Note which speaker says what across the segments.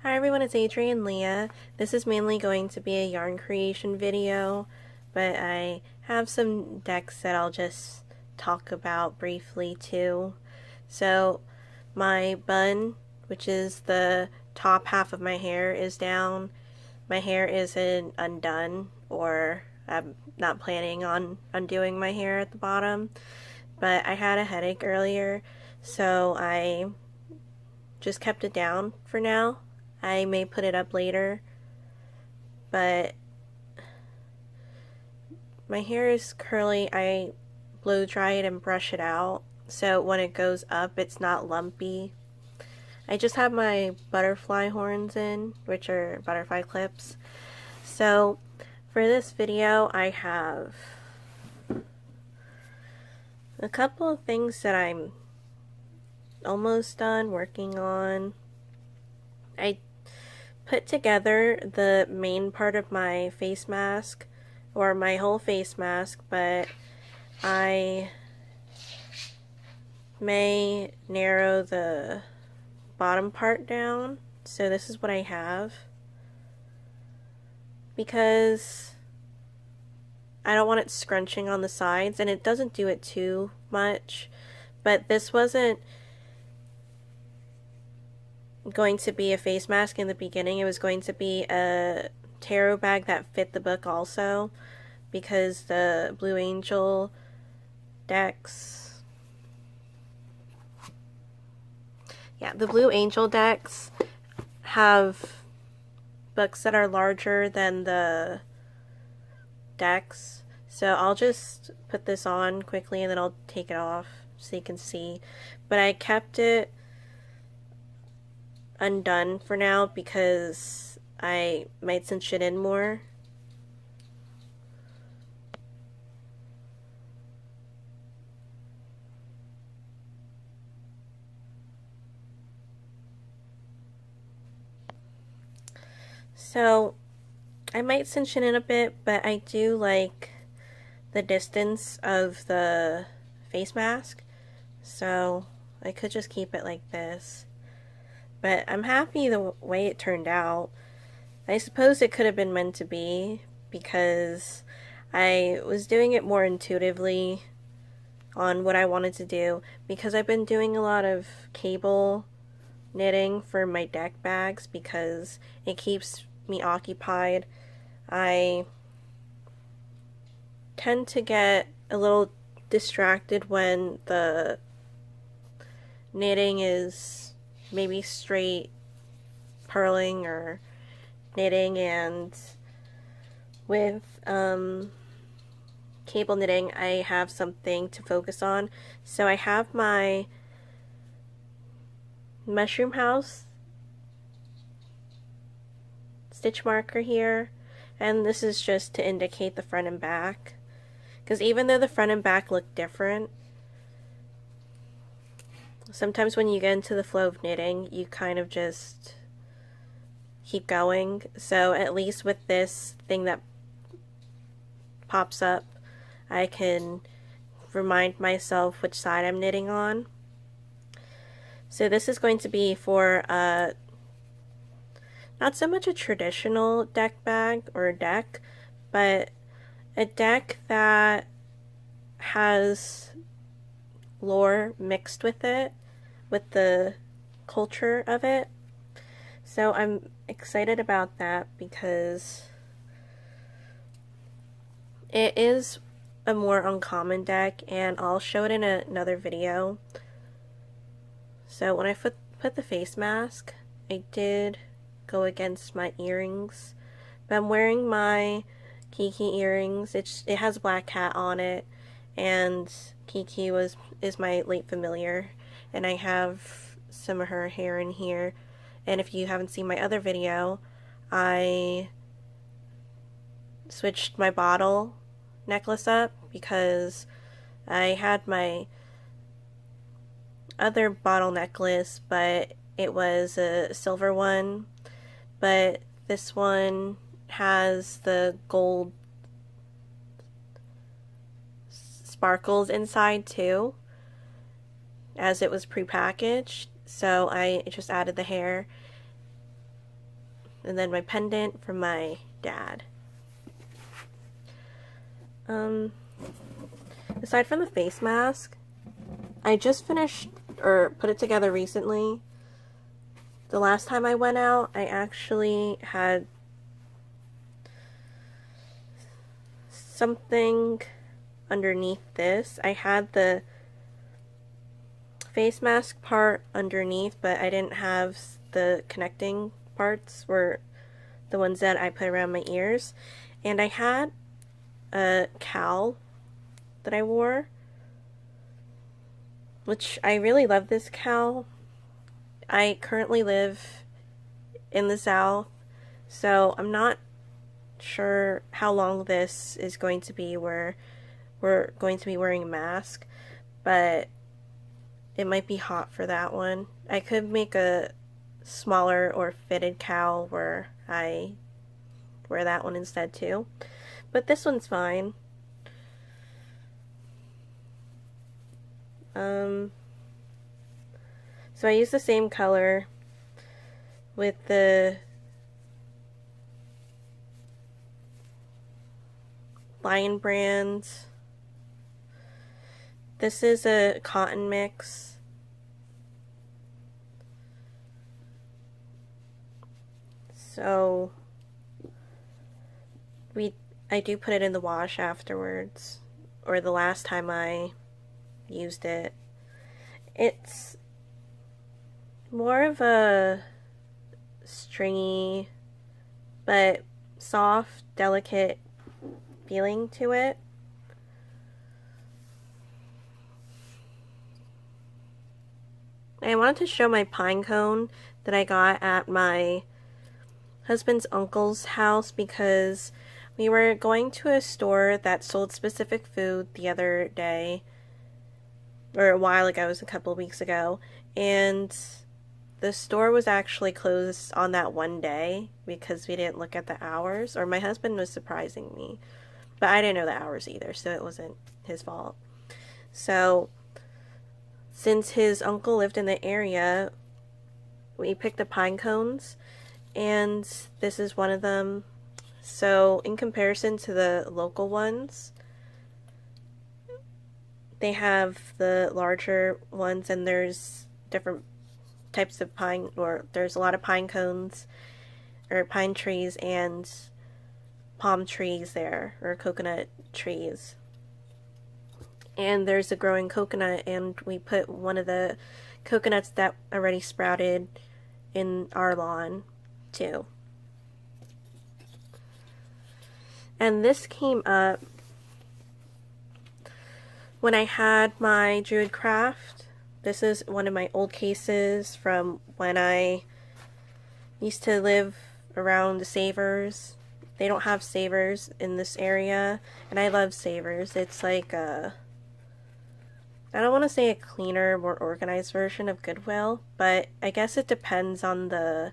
Speaker 1: Hi everyone, it's Adrienne Leah. This is mainly going to be a yarn creation video, but I have some decks that I'll just talk about briefly too. So my bun, which is the top half of my hair, is down. My hair isn't undone, or I'm not planning on undoing my hair at the bottom, but I had a headache earlier, so I just kept it down for now. I may put it up later, but my hair is curly. I blow dry it and brush it out, so when it goes up it's not lumpy. I just have my butterfly horns in, which are butterfly clips. So for this video I have a couple of things that I'm almost done working on. I put together the main part of my face mask, or my whole face mask, but I may narrow the bottom part down. So this is what I have, because I don't want it scrunching on the sides, and it doesn't do it too much, but this wasn't going to be a face mask in the beginning. It was going to be a tarot bag that fit the book also, because the Blue Angel decks, the Blue Angel decks have books that are larger than the decks. So I'll just put this on quickly and then I'll take it off so you can see. But I kept it undone for now because I might cinch it in more. So I might cinch it in a bit, but I do like the distance of the face mask, so I could just keep it like this. But I'm happy the way it turned out. I suppose it could have been meant to be, because I was doing it more intuitively on what I wanted to do, because I've been doing a lot of cable knitting for my deck bags because it keeps me occupied. I tend to get a little distracted when the knitting is maybe straight purling or knitting, and with cable knitting I have something to focus on. So I have my mushroom house stitch marker here, and this is just to indicate the front and back, because even though the front and back look different, sometimes when you get into the flow of knitting, you kind of just keep going. So at least with this thing that pops up, I can remind myself which side I'm knitting on. So this is going to be for not so much a traditional deck bag or deck, but a deck that has lore mixed with it, with the culture of it. So I'm excited about that because it is a more uncommon deck, and I'll show it in another video. So when I put the face mask, I did go against my earrings, but I'm wearing my Kiki earrings. It has a black cat on it, and Kiki is my late familiar, and I have some of her hair in here. And if you haven't seen my other video, I switched my bottle necklace up because I had my other bottle necklace, but it was a silver one, but this one has the gold sparkles inside too, as it was prepackaged. So I just added the hair, And then my pendant from my dad. Aside from the face mask, I just finished or put it together recently. The last time I went out, I actually had something underneath this. I had the face mask part underneath, but I didn't have the connecting parts, were the ones that I put around my ears. And I had a cowl that I wore, which I really love this cowl. I currently live in the South, so I'm not sure how long this is going to be where we're going to be wearing a mask, but it might be hot for that one. I could make a smaller or fitted cowl where I wear that one instead too, but this one's fine. So I use the same color with the Lion brand. This is a cotton mix. So I do put it in the wash afterwards, or the last time I used it. It's more of a stringy but soft, delicate feeling to it. I wanted to show my pine cone that I got at my husband's uncle's house because we were going to a store that sold specific food the other day, or a while ago, it was a couple of weeks ago, and the store was actually closed on that one day because we didn't look at the hours, or my husband was surprising me, but I didn't know the hours either, so it wasn't his fault. So since his uncle lived in the area, we picked the pine cones, and this is one of them. So in comparison to the local ones, they have the larger ones, and there's different types of pine, or there's a lot of pine cones or pine trees and palm trees there, or coconut trees. And there's a growing coconut, and we put one of the coconuts that already sprouted in our lawn too. And this came up when I had my Druid craft. This is one of my old cases from when I used to live around the Savers. They don't have Savers in this area, and I love Savers. It's like a, I don't want to say a cleaner, more organized version of Goodwill, but I guess it depends on the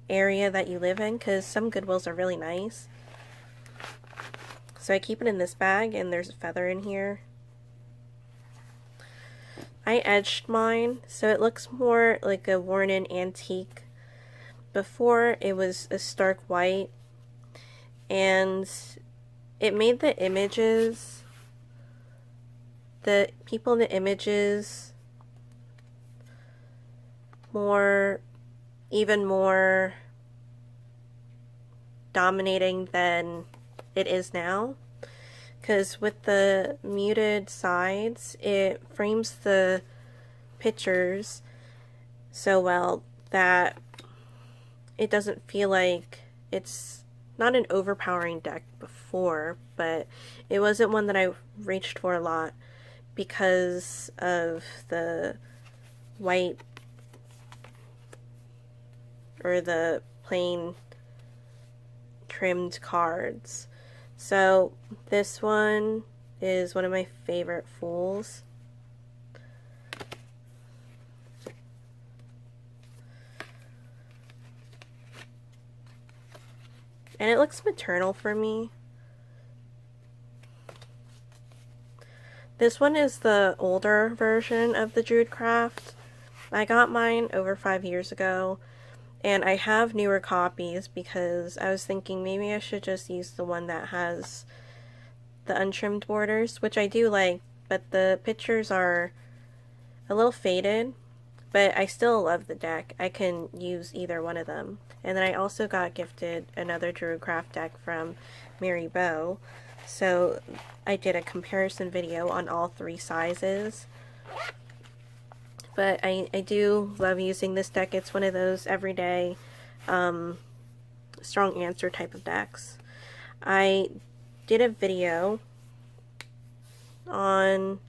Speaker 1: area that you live in, because some Goodwills are really nice. So I keep it in this bag, and there's a feather in here. I edged mine, so it looks more like a worn-in antique. Before, it was a stark white, and it made the images, the people in the images, even more dominating than it is now, because with the muted sides, it frames the pictures so well that it doesn't feel like it's not an overpowering deck before, but it wasn't one that I reached for a lot because of the white or the plain trimmed cards. So this one is one of my favorite Fools. And it looks maternal for me. This one is the older version of the Druid craft. I got mine over 5 years ago, And I have newer copies because I was thinking maybe I should just use the one that has the untrimmed borders, which I do like, but the pictures are a little faded, but I still love the deck. I can use either one of them. And then I also got gifted another Druidcraft deck from Mary Bow, so I did a comparison video on all 3 sizes. But I do love using this deck. It's one of those everyday strong answer type of decks. I did a video on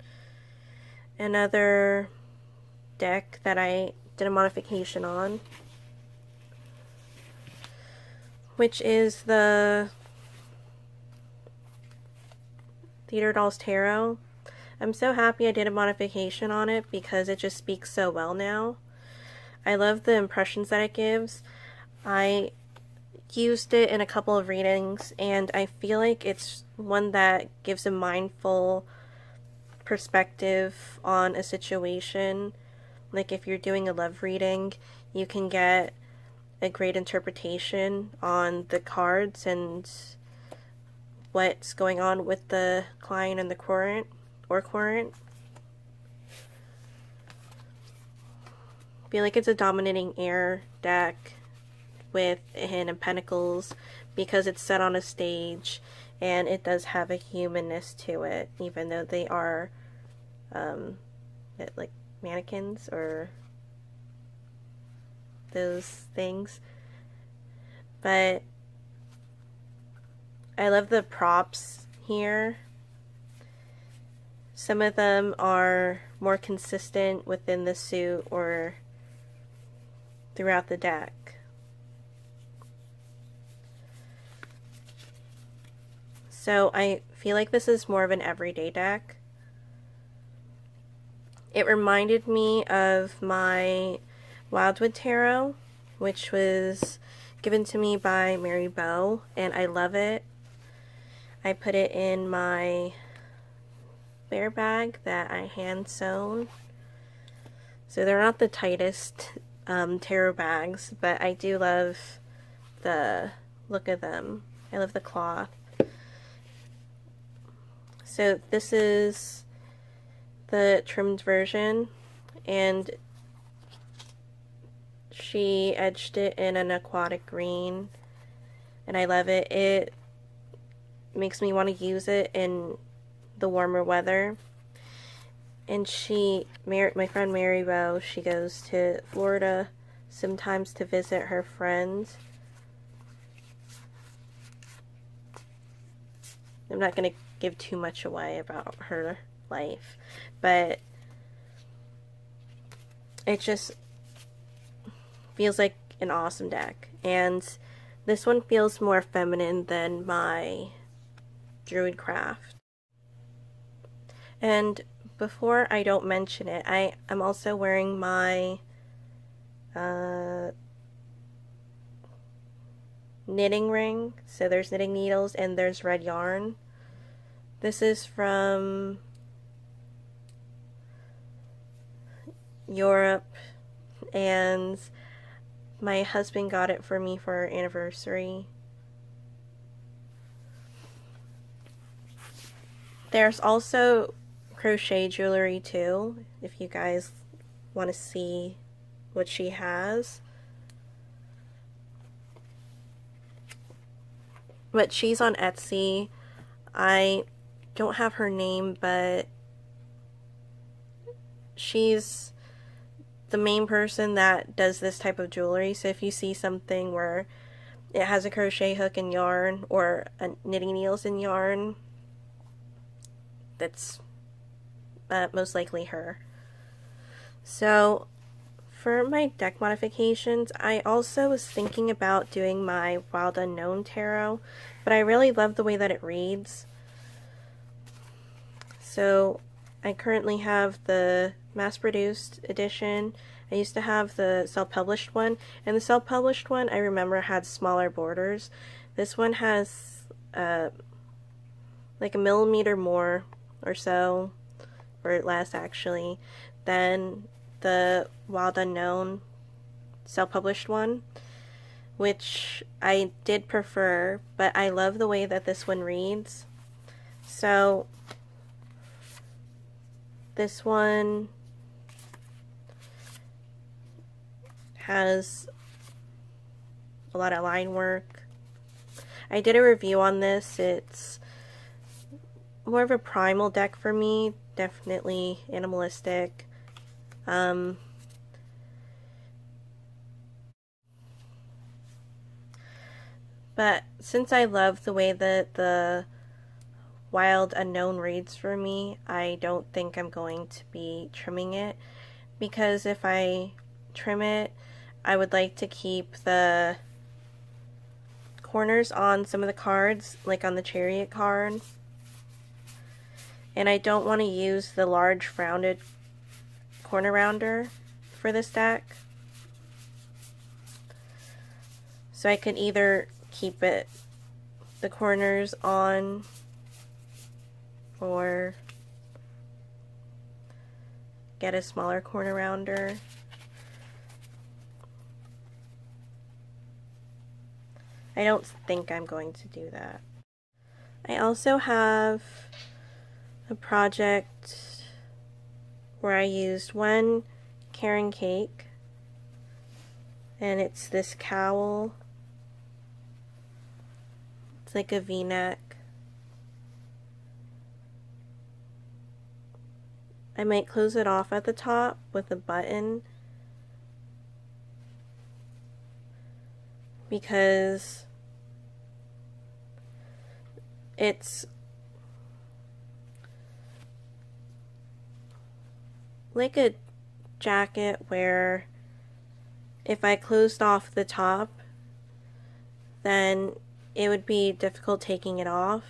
Speaker 1: another deck that I did a modification on, which is the Theater Dolls Tarot. I'm so happy I did a modification on it because it just speaks so well now. I love the impressions that it gives. I used it in a couple of readings, and I feel like it's one that gives a mindful perspective on a situation. Like if you're doing a love reading, you can get a great interpretation on the cards and what's going on with the client and the current. I feel like it's a dominating air deck with a hand of pentacles because it's set on a stage and it does have a humanness to it, even though they are like mannequins or those things. But I love the props here. Some of them are more consistent within the suit or throughout the deck. So I feel like this is more of an everyday deck. It reminded me of my Wildwood Tarot, which was given to me by Mary Bow, and I love it. I put it in my bear bag that I hand sewn. So they're not the tightest tarot bags, but I do love the look of them. I love the cloth. So this is the trimmed version, and she edged it in an aquatic green, and I love it. It makes me want to use it in the warmer weather. And my friend Mary Bow, she goes to Florida sometimes to visit her friends. I'm not going to give too much away about her life, but it just feels like an awesome deck. And this one feels more feminine than my Druidcraft. And before I don't mention it, I'm also wearing my knitting ring. So there's knitting needles and there's red yarn. This is from Europe, and my husband got it for me for our anniversary. There's also crochet jewelry too, if you guys want to see what she has. But she's on Etsy. I don't have her name, but she's the main person that does this type of jewelry. So if you see something where it has a crochet hook and yarn or a knitting needles and yarn, that's most likely her. So for my deck modifications, I also was thinking about doing my Wild Unknown Tarot, but I really love the way that it reads. So I currently have the mass-produced edition. I used to have the self-published one, and the self-published one I remember had smaller borders. This one has like a millimeter more or so, or less actually, than the Wild Unknown. self-published one, which I did prefer, but I love the way that this one reads. So this one has a lot of line work. I did a review on this. It's more of a primal deck for me, definitely animalistic. But since I love the way that the Wild Unknown reads for me, I don't think I'm going to be trimming it, because if I trim it, I would like to keep the corners on some of the cards, like on the Chariot card, and I don't want to use the large rounded corner rounder for this deck. So I could either keep the corners on, or get a smaller corner rounder. I don't think I'm going to do that. I also have a project where I used one Karen cake, and it's this cowl. It's like a V-neck. I might close it off at the top with a button, because it's like a jacket where if I closed off the top, then it would be difficult taking it off.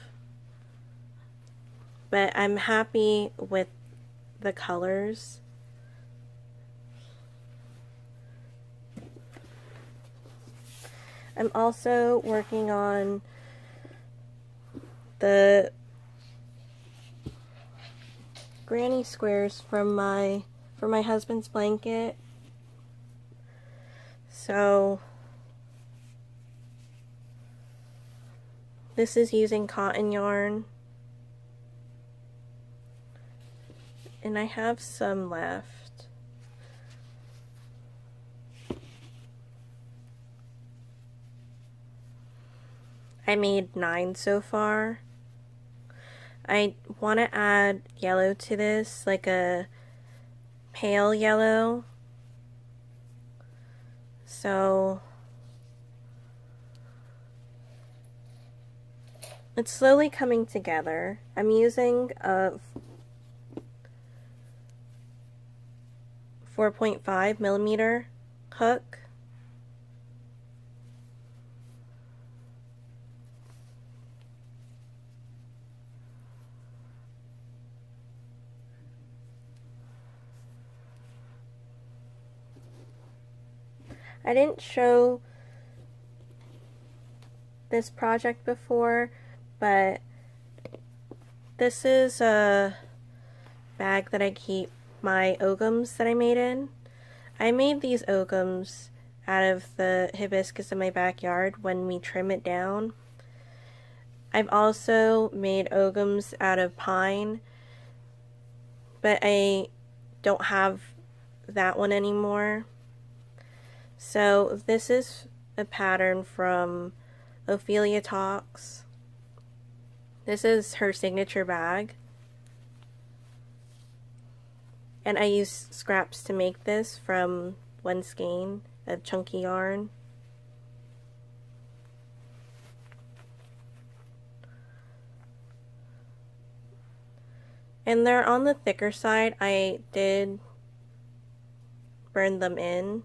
Speaker 1: But I'm happy with the colors. I'm also working on the granny squares from my husband's blanket. So this is using cotton yarn, and I have some left. I made 9 so far. I want to add yellow to this, like a pale yellow. So it's slowly coming together. I'm using a 4.5 millimeter hook. I didn't show this project before, but this is a bag that I keep my ogums that I made in. I made these ogums out of the hibiscus in my backyard when we trim it down. I've also made ogums out of pine, but I don't have that one anymore. So this is a pattern from Ophelia Talks. This is her signature bag. And I used scraps to make this from one skein of chunky yarn. And they're on the thicker side. I did burn them in.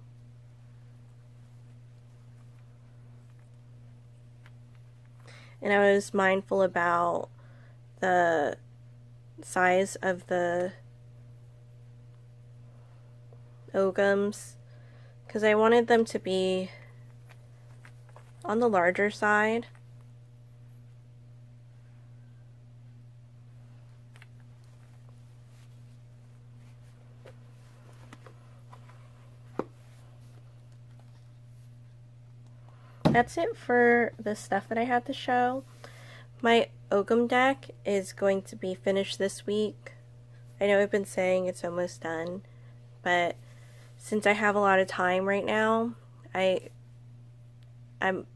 Speaker 1: And I was mindful about the size of the ogums, because I wanted them to be on the larger side. that's it for the stuff that I had to show. My Ogham deck is going to be finished this week. I know I've been saying it's almost done, but since I have a lot of time right now, I'm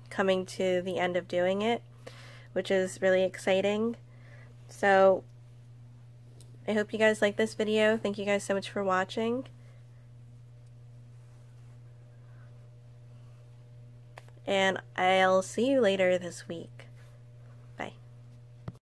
Speaker 1: coming to the end of doing it, which is really exciting. So I hope you guys like this video. Thank you guys so much for watching. And I'll see you later this week.